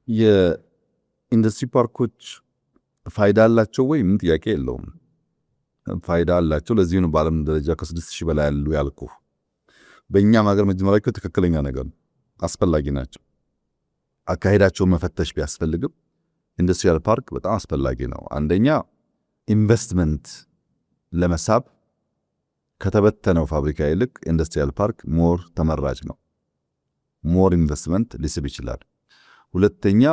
የኢንዱስትሪ ፓርኮች ፋይዳ አላቸው ወይ? ምን ጥያቄ የለውም። ፋይዳ አላቸው። ለዚህ ነው በዓለም ደረጃ ከ6000 በላይ ያሉ ያልኩ። በእኛም ሀገር መጀመሪያቸው ትክክለኛ ነገር ነው፣ አስፈላጊ ናቸው። አካሄዳቸውን መፈተሽ ቢያስፈልግም ኢንዱስትሪያል ፓርክ በጣም አስፈላጊ ነው። አንደኛ ኢንቨስትመንት ለመሳብ ከተበተነው ፋብሪካ ይልቅ ኢንዱስትሪያል ፓርክ ሞር ተመራጭ ነው። ሞር ኢንቨስትመንት ሊስብ ይችላል። ሁለተኛ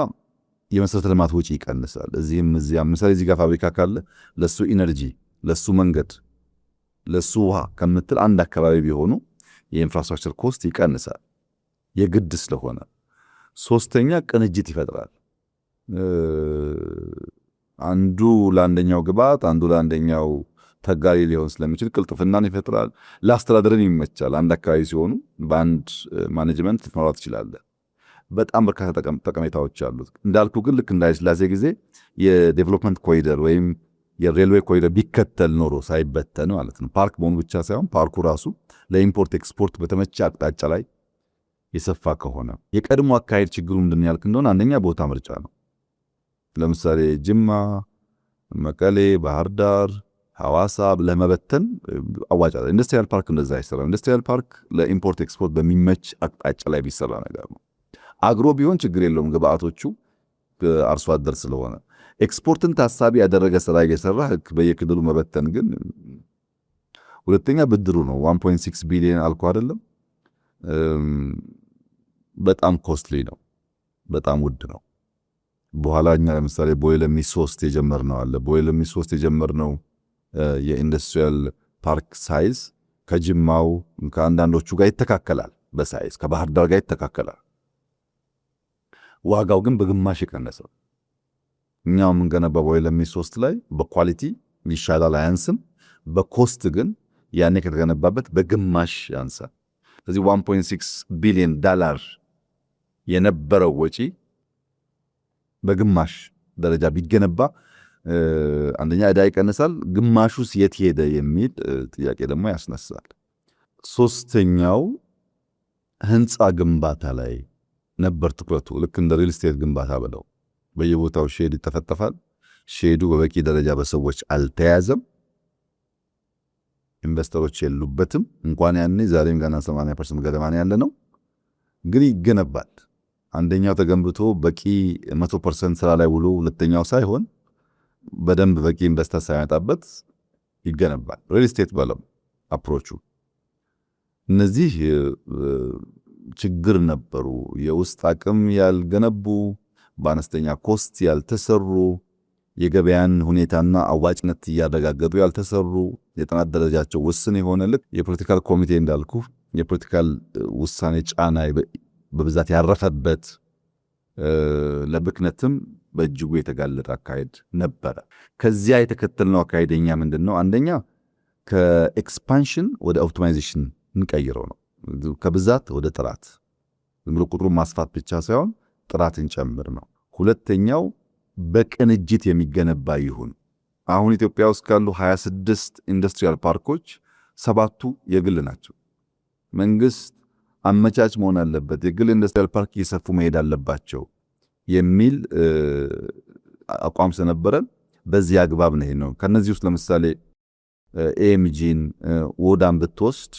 የመሰረተ ልማት ወጪ ይቀንሳል። እዚህም ምሳሌ እዚህ ጋር ፋብሪካ ካለ ለሱ ኢነርጂ፣ ለሱ መንገድ፣ ለሱ ውሃ ከምትል አንድ አካባቢ ቢሆኑ የኢንፍራስትራክቸር ኮስት ይቀንሳል የግድ ስለሆነ። ሶስተኛ ቅንጅት ይፈጥራል። አንዱ ለአንደኛው ግብዓት፣ አንዱ ለአንደኛው ተጋሪ ሊሆን ስለሚችል ቅልጥፍናን ይፈጥራል። ለአስተዳደርን ይመቻል። አንድ አካባቢ ሲሆኑ በአንድ ማኔጅመንት ልትመራ ትችላለህ። በጣም በርካታ ጠቀሜታዎች አሉት። እንዳልኩ ግን ልክ እንደ ኃይለ ሥላሴ ጊዜ የዴቨሎፕመንት ኮሪደር ወይም የሬልዌይ ኮሪደር ቢከተል ኖሮ ሳይበተን ማለት ነው። ፓርክ መሆኑ ብቻ ሳይሆን ፓርኩ ራሱ ለኢምፖርት ኤክስፖርት በተመቸ አቅጣጫ ላይ የሰፋ ከሆነ። የቀድሞ አካሄድ ችግሩ ምንድን ያልክ እንደሆነ አንደኛ ቦታ ምርጫ ነው። ለምሳሌ ጅማ፣ መቀሌ፣ ባህር ዳር፣ ሐዋሳ ለመበተን አዋጭ አይደለም። ኢንዱስትሪያል ፓርክ እንደዛ አይሰራም። ኢንዱስትሪያል ፓርክ ለኢምፖርት ኤክስፖርት በሚመች አቅጣጫ ላይ ቢሰራ ነገር ነው። አግሮ ቢሆን ችግር የለውም፣ ግብአቶቹ አርሶ አደር ስለሆነ። ኤክስፖርትን ታሳቢ ያደረገ ስራ እየሰራ በየክልሉ መበተን ግን ሁለተኛ ብድሩ ነው። 1.6 ቢሊዮን አልኩ አይደለም፣ በጣም ኮስትሊ ነው፣ በጣም ውድ ነው። በኋላ እኛ ለምሳሌ ቦይለሚ 3 የጀመርነው አለ። ቦይለሚ 3 የጀመርነው የኢንዱስትሪያል ፓርክ ሳይዝ ከጅማው ከአንዳንዶቹ ጋር ይተካከላል፣ በሳይዝ ከባህር ዳር ጋር ይተካከላል። ዋጋው ግን በግማሽ የቀነሰው። እኛው የምንገነባው ቦይለሚ 3 ላይ በኳሊቲ ይሻላል፣ አያንስም። በኮስት ግን ያኔ ከተገነባበት በግማሽ ያንሳል። ስለዚህ 1.6 ቢሊዮን ዶላር የነበረው ወጪ በግማሽ ደረጃ ቢገነባ አንደኛ ዕዳ ይቀንሳል፣ ግማሹስ የት ሄደ የሚል ጥያቄ ደግሞ ያስነሳል። ሶስተኛው ህንፃ ግንባታ ላይ ነበር ትኩረቱ። ልክ እንደ ሪል ስቴት ግንባታ ብለው በየቦታው ሼድ ይተፈተፋል። ሼዱ በበቂ ደረጃ በሰዎች አልተያዘም፣ ኢንቨስተሮች የሉበትም። እንኳን ያኔ ዛሬም ገና 80% ገደማ ያለ ነው፣ ግን ይገነባል። አንደኛው ተገንብቶ በቂ 100% ስራ ላይ ውሎ ሁለተኛው ሳይሆን በደንብ በቂ ኢንቨስተር ሳይመጣበት ይገነባል። ሪል ስቴት በለው አፕሮቹ። እነዚህ ችግር ነበሩ። የውስጥ አቅም ያልገነቡ፣ በአነስተኛ ኮስት ያልተሰሩ፣ የገበያን ሁኔታና አዋጭነት እያረጋገጡ ያልተሰሩ፣ የጥናት ደረጃቸው ውስን የሆነ ልክ የፖለቲካል ኮሚቴ እንዳልኩ የፖለቲካል ውሳኔ ጫና በብዛት ያረፈበት ለብክነትም በእጅጉ የተጋለጠ አካሄድ ነበረ። ከዚያ የተከተልነው አካሄደኛ ምንድን ነው? አንደኛ ከኤክስፓንሽን ወደ ኦፕቲማይዜሽን እንቀይረው ነው። ከብዛት ወደ ጥራት፣ ዝም ብሎ ቁጥሩን ማስፋት ብቻ ሳይሆን ጥራትን ጨምር ነው። ሁለተኛው በቅንጅት የሚገነባ ይሁን። አሁን ኢትዮጵያ ውስጥ ካሉ 26 ኢንዱስትሪያል ፓርኮች 7ቱ የግል ናቸው። መንግስት አመቻች መሆን አለበት፣ የግል ኢንዱስትሪያል ፓርክ እየሰፉ መሄድ አለባቸው የሚል አቋም ስለነበረን በዚህ አግባብ ነው። ከነዚህ ውስጥ ለምሳሌ ኤኤምጂን ወዳን ብትወስድ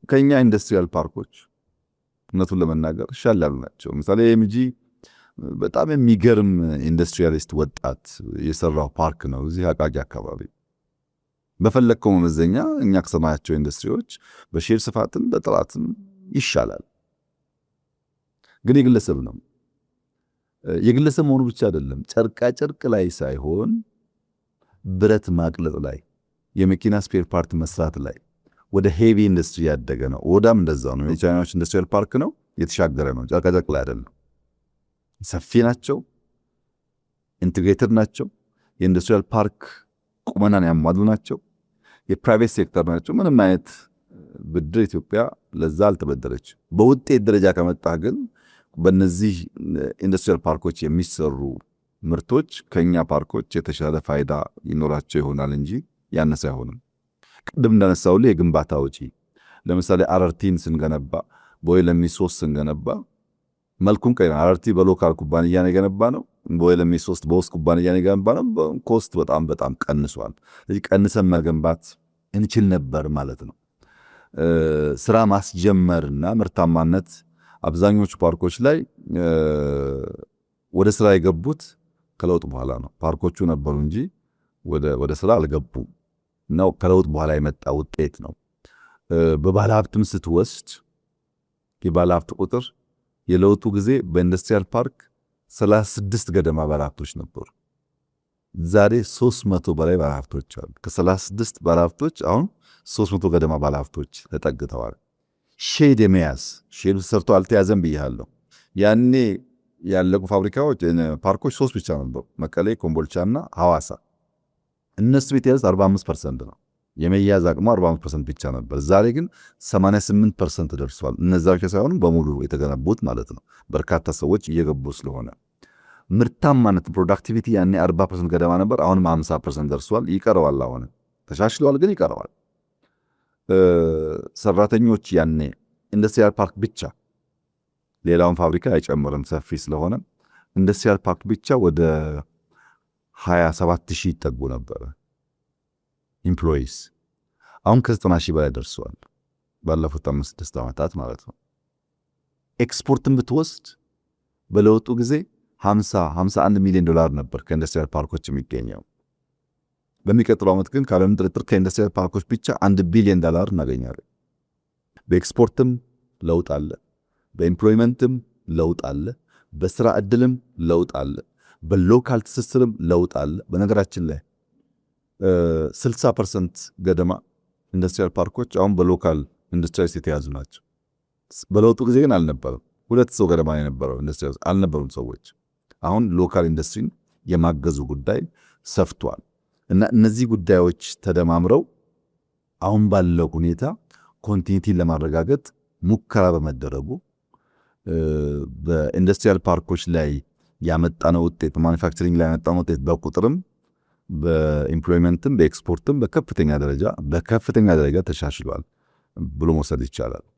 ከኛ ኢንዱስትሪያል ፓርኮች እውነቱን ለመናገር ይሻላሉ ናቸው። ምሳሌ ኤኤምጂ በጣም የሚገርም ኢንዱስትሪያሊስት ወጣት የሰራው ፓርክ ነው እዚህ አቃቂ አካባቢ። በፈለግከው መመዘኛ እኛ ከሰማያቸው ኢንዱስትሪዎች በሼር ስፋትም በጥራትም ይሻላል። ግን የግለሰብ ነው። የግለሰብ መሆኑ ብቻ አይደለም፣ ጨርቃ ጨርቅ ላይ ሳይሆን ብረት ማቅለጥ ላይ፣ የመኪና ስፔር ፓርት መስራት ላይ ወደ ሄቪ ኢንዱስትሪ ያደገ ነው። ወዳም እንደዛው ነው። የቻይናዎች ኢንዱስትሪያል ፓርክ ነው፣ የተሻገረ ነው። ጨርቃ ጨርቅ ላይ አይደለም። ሰፊ ናቸው፣ ኢንቴግሬትድ ናቸው። የኢንዱስትሪያል ፓርክ ቁመናን ያሟሉ ናቸው። የፕራይቬት ሴክተር ናቸው። ምንም አይነት ብድር ኢትዮጵያ ለዛ አልተበደረች። በውጤት ደረጃ ከመጣ ግን በእነዚህ ኢንዱስትሪያል ፓርኮች የሚሰሩ ምርቶች ከኛ ፓርኮች የተሻለ ፋይዳ ይኖራቸው ይሆናል እንጂ ያነሰ አይሆንም። ቅድም እንዳነሳውልህ የግንባታ ወጪ ለምሳሌ አረርቲን ስንገነባ፣ ቦይለሚ 3 ስንገነባ መልኩን ቀይረን አረርቲ በሎካል ኩባንያ ነው የገነባ ነው። በወለሜ 3 በውስጥ ኩባንያ ነው የገነባ ነው። ኮስት በጣም ቀንሷል። ስለዚህ ቀንሰን መገንባት እንችል ነበር ማለት ነው። ስራ ማስጀመርና ምርታማነት አብዛኞቹ ፓርኮች ላይ ወደ ስራ የገቡት ከለውጥ በኋላ ነው። ፓርኮቹ ነበሩ እንጂ ወደ ስራ አልገቡም ነው። ከለውጥ በኋላ የመጣ ውጤት ነው። በባለ ሀብትም ስትወስድ የባለ ሀብት ቁጥር የለውጡ ጊዜ በኢንዱስትሪያል ፓርክ 36 ገደማ ባለሀብቶች ነበሩ። ዛሬ 300 በላይ ባለሀብቶች አሉ። ከ36 ባለሀብቶች አሁን 300 ገደማ ባለሀብቶች ተጠግተዋል። ሼድ የመያዝ ሼድ ሰርቶ አልተያዘም ብያለሁ። ያኔ ያለቁ ፋብሪካዎች ፓርኮች 3 ብቻ ነበሩ፣ መቀሌ፣ ኮምቦልቻና ሐዋሳ። እነሱ የተያዙት 45% ነው። የመያዝ አቅሙ 45% ብቻ ነበር። ዛሬ ግን 88% ደርሷል። እነዛ ብቻ ሳይሆኑ በሙሉ የተገነቡት ማለት ነው። በርካታ ሰዎች እየገቡ ስለሆነ ምርታማነት ፕሮዳክቲቪቲ ያኔ 40% ገደማ ነበር። አሁንም 50% ደርሷል። ይቀረዋል። አሁን ተሻሽለዋል፣ ግን ይቀረዋል። ሰራተኞች ያኔ ኢንዱስትሪያል ፓርክ ብቻ ሌላውን ፋብሪካ አይጨምርም፣ ሰፊ ስለሆነ ኢንዱስትሪያል ፓርክ ብቻ ወደ 27,000 ይጠጉ ነበረ ኢምፕሎይስ። አሁን ከ90,000 በላይ ደርሰዋል ባለፉት 5-6 ዓመታት ማለት ነው። ኤክስፖርትን ብትወስድ በለውጡ ጊዜ 51 ሚሊዮን ዶላር ነበር ከኢንዱስትሪያል ፓርኮች የሚገኘው። በሚቀጥለው ዓመት ግን ካለም ጥርጥር ከኢንዱስትሪያል ፓርኮች ብቻ 1 ቢሊዮን ዶላር እናገኛለን። በኤክስፖርትም ለውጥ አለ፣ በኤምፕሎይመንትም ለውጥ አለ፣ በስራ ዕድልም ለውጥ አለ፣ በሎካል ትስስርም ለውጥ አለ። በነገራችን ላይ 60% ገደማ ኢንዱስትሪያል ፓርኮች አሁን በሎካል ኢንዱስትሪስ የተያዙ ናቸው። በለውጡ ጊዜ ግን አልነበረም። 2 ሰው ገደማ የነበረው ኢንዱስትሪ አልነበሩም ሰዎች። አሁን ሎካል ኢንዱስትሪን የማገዙ ጉዳይ ሰፍቷል። እና እነዚህ ጉዳዮች ተደማምረው አሁን ባለው ሁኔታ ኮንቲኒቲን ለማረጋገጥ ሙከራ በመደረጉ በኢንዱስትሪያል ፓርኮች ላይ ያመጣነው ውጤት፣ በማኑፋክቸሪንግ ላይ ያመጣነው ውጤት በቁጥርም በኢምፕሎይመንትም በኤክስፖርትም በከፍተኛ ደረጃ ተሻሽሏል ብሎ መውሰድ ይቻላል።